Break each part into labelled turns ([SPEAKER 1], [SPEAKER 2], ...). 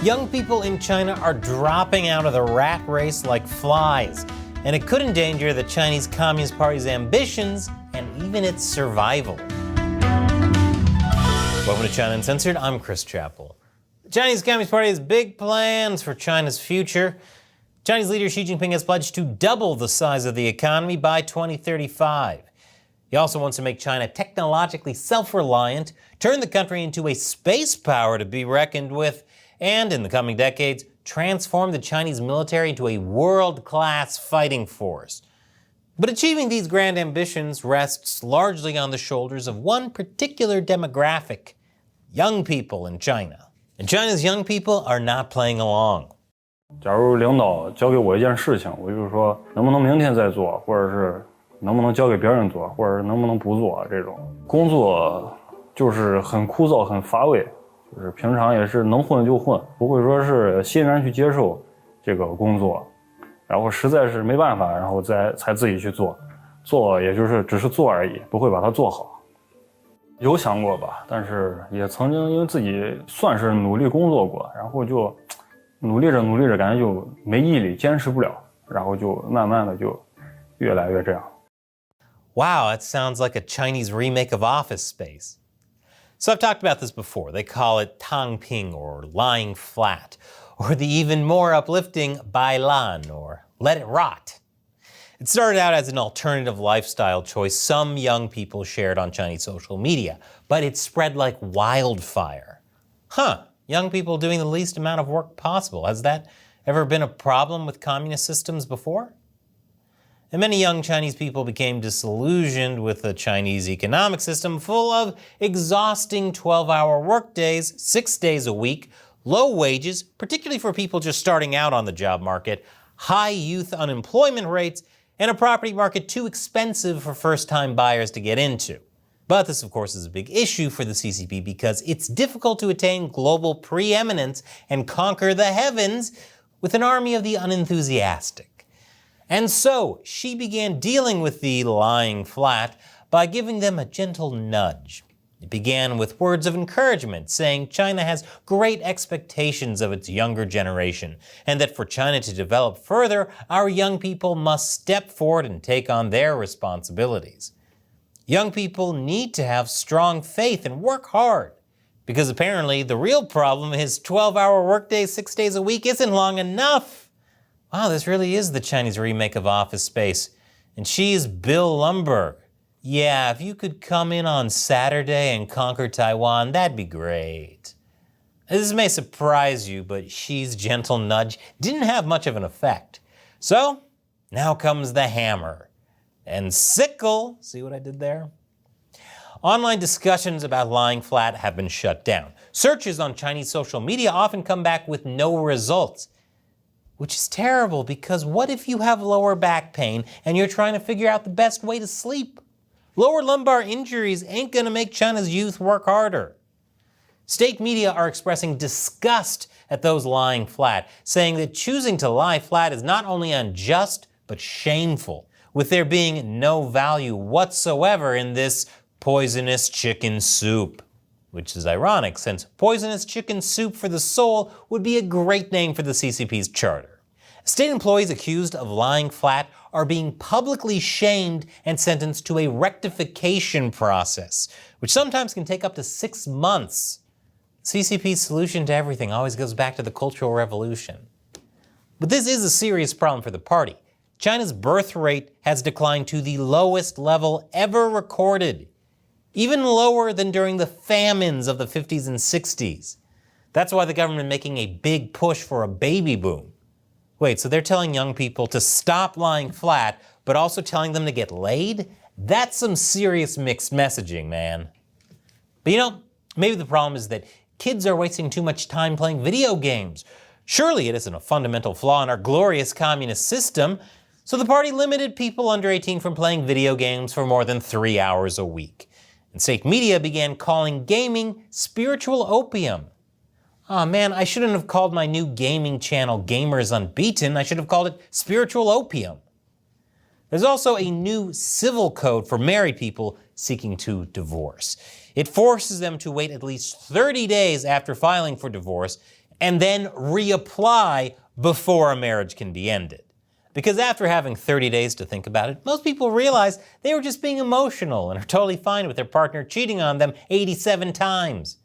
[SPEAKER 1] Young people in China are dropping out of the rat race like flies, and it could endanger the Chinese Communist Party's ambitions and even its survival. Welcome to China Uncensored, I'm Chris Chappell. The Chinese Communist Party has big plans for China's future. Chinese leader Xi Jinping has pledged to double the size of the economy by 2035. He also wants to make China technologically self-reliant, turn the country into a space power to be reckoned with, and in the coming decades, transform the Chinese military into a world-class fighting force. But achieving these grand ambitions rests largely on the shoulders of one particular demographic, young people in China. And China's young people are not playing along.
[SPEAKER 2] 假如领导交给我一件事情，我就是说能不能明天再做，或者是能不能交给别人做，或者能不能不做，这种工作就是很枯燥很乏味，就是平常也是能混就混，不会说是欣然去接受这个工作，然后实在是没办法，然后才自己去做，做也就是只是做而已，不会把它做好。有想过吧，但是也曾经因为自己算是努力工作过，然后就努力着感觉就没毅力，坚持不了，然后就慢慢的就越来越这样。
[SPEAKER 1] Wow, that sounds like a Chinese remake of Office Space. So I've talked about this before. They call it tangping, or lying flat, or the even more uplifting bailan, or let it rot. It started out as an alternative lifestyle choice some young people shared on Chinese social media, but it spread like wildfire. Young people doing the least amount of work possible. Has that ever been a problem with communist systems before? And many young Chinese people became disillusioned with the Chinese economic system full of exhausting 12-hour workdays, 6 days a week, low wages, particularly for people just starting out on the job market, high youth unemployment rates, and a property market too expensive for first-time buyers to get into. But this, of course, is a big issue for the CCP because it's difficult to attain global preeminence and conquer the heavens with an army of the unenthusiastic. And so, she began dealing with the lying flat by giving them a gentle nudge. It began with words of encouragement, saying China has great expectations of its younger generation, and that for China to develop further, our young people must step forward and take on their responsibilities. Young people need to have strong faith and work hard, because apparently the real problem is 12-hour workdays 6 days a week isn't long enough. Wow, this really is the Chinese remake of Office Space. And she's Bill Lumbergh. Yeah, if you could come in on Saturday and conquer Taiwan, that'd be great. This may surprise you, but Xi's gentle nudge didn't have much of an effect. So, now comes the hammer. And sickle, see what I did there? Online discussions about lying flat have been shut down. Searches on Chinese social media often come back with no results, which is terrible because what if you have lower back pain and you're trying to figure out the best way to sleep? Lower lumbar injuries ain't gonna make China's youth work harder. State media are expressing disgust at those lying flat, saying that choosing to lie flat is not only unjust, but shameful, with there being no value whatsoever in this poisonous chicken soup. Which is ironic, since poisonous chicken soup for the soul would be a great name for the CCP's charter. State employees accused of lying flat are being publicly shamed and sentenced to a rectification process, which sometimes can take up to 6 months. CCP's solution to everything always goes back to the Cultural Revolution. But this is a serious problem for the party. China's birth rate has declined to the lowest level ever recorded, even lower than during the famines of the 50s and 60s. That's why the government is making a big push for a baby boom. Wait, so they're telling young people to stop lying flat, but also telling them to get laid? That's some serious mixed messaging, man. But you know, maybe the problem is that kids are wasting too much time playing video games. Surely it isn't a fundamental flaw in our glorious communist system. So the party limited people under 18 from playing video games for more than 3 hours a week. And state media began calling gaming spiritual opium. Oh man, I shouldn't have called my new gaming channel Gamers Unbeaten. I should have called it Spiritual Opium. There's also a new civil code for married people seeking to divorce. It forces them to wait at least 30 days after filing for divorce and then reapply before a marriage can be ended. Because after having 30 days to think about it, most people realize they were just being emotional and are totally fine with their partner cheating on them 87 times.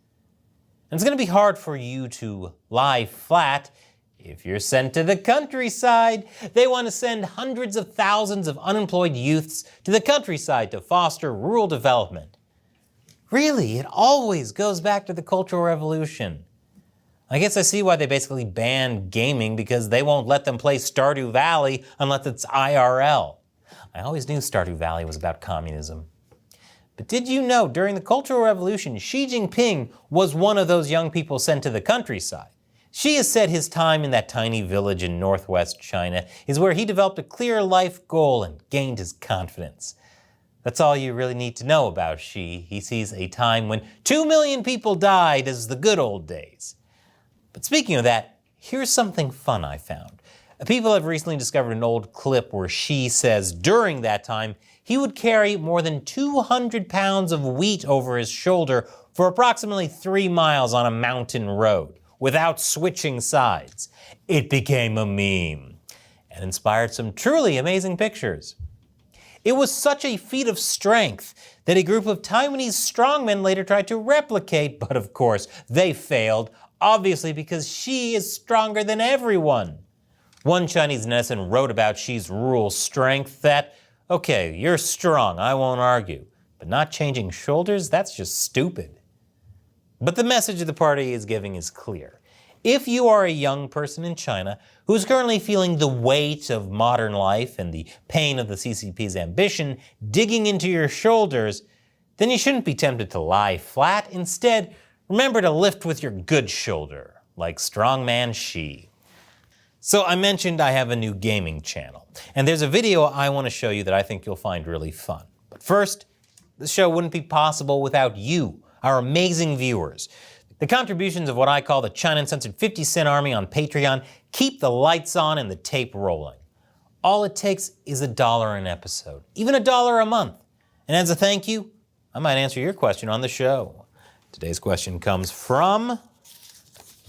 [SPEAKER 1] And it's going to be hard for you to lie flat if you're sent to the countryside. They want to send hundreds of thousands of unemployed youths to the countryside to foster rural development. Really, it always goes back to the Cultural Revolution. I guess I see why they basically banned gaming, because they won't let them play Stardew Valley unless it's IRL. I always knew Stardew Valley was about communism. But did you know, during the Cultural Revolution, Xi Jinping was one of those young people sent to the countryside? Xi has said his time in that tiny village in northwest China is where he developed a clear life goal and gained his confidence. That's all you really need to know about Xi. He sees a time when 2 million people died as the good old days. But speaking of that, here's something fun I found. People have recently discovered an old clip where Xi says during that time he would carry more than 200 pounds of wheat over his shoulder for approximately 3 miles on a mountain road without switching sides. It became a meme and inspired some truly amazing pictures. It was such a feat of strength that a group of Taiwanese strongmen later tried to replicate, but of course they failed, obviously because Xi is stronger than everyone. One Chinese netizen wrote about Xi's rural strength that, okay, you're strong, I won't argue, but not changing shoulders, that's just stupid. But the message the party is giving is clear. If you are a young person in China who's currently feeling the weight of modern life and the pain of the CCP's ambition digging into your shoulders, then you shouldn't be tempted to lie flat. Instead, remember to lift with your good shoulder, like strongman Xi. So I mentioned I have a new gaming channel, and there's a video I want to show you that I think you'll find really fun. But first, this show wouldn't be possible without you, our amazing viewers. The contributions of what I call the China Uncensored 50-cent army on Patreon keep the lights on and the tape rolling. All it takes is $1 an episode, even $1 a month. And as a thank you, I might answer your question on the show. Today's question comes from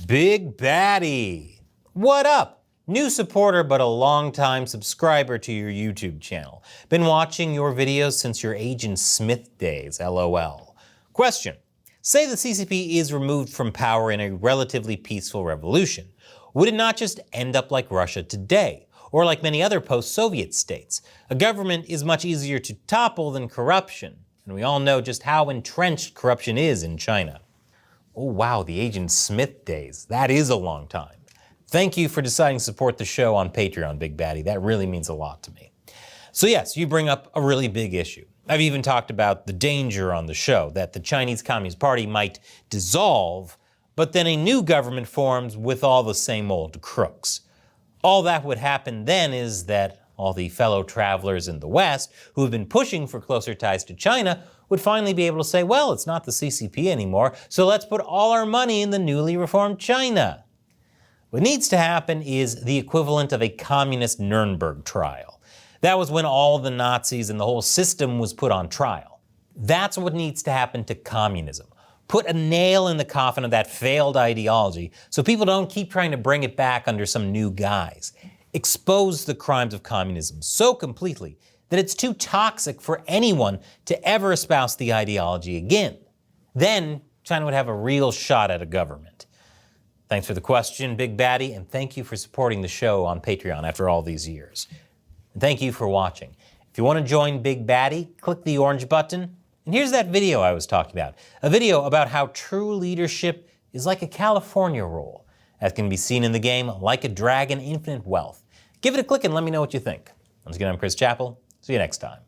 [SPEAKER 1] Big Baddie. What up? New supporter but a long-time subscriber to your YouTube channel. Been watching your videos since your Agent Smith days, LOL. Question. Say the CCP is removed from power in a relatively peaceful revolution. Would it not just end up like Russia today, or like many other post-Soviet states? A government is much easier to topple than corruption, and we all know just how entrenched corruption is in China. Oh wow, the Agent Smith days. That is a long time. Thank you for deciding to support the show on Patreon, Big Baddie. That really means a lot to me. So yes, you bring up a really big issue. I've even talked about the danger on the show, that the Chinese Communist Party might dissolve, but then a new government forms with all the same old crooks. All that would happen then is that all the fellow travelers in the West who have been pushing for closer ties to China would finally be able to say, well, it's not the CCP anymore, so let's put all our money in the newly reformed China. What needs to happen is the equivalent of a communist Nuremberg trial. That was when all the Nazis and the whole system was put on trial. That's what needs to happen to communism. Put a nail in the coffin of that failed ideology so people don't keep trying to bring it back under some new guise. Expose the crimes of communism so completely that it's too toxic for anyone to ever espouse the ideology again. Then China would have a real shot at a government. Thanks for the question, Big Baddie, and thank you for supporting the show on Patreon after all these years. And thank you for watching. If you want to join Big Baddie, click the orange button. And here's that video I was talking about. A video about how true leadership is like a California roll, as can be seen in the game Like a Dragon Infinite Wealth. Give it a click and let me know what you think. Once again, I'm Chris Chappell. See you next time.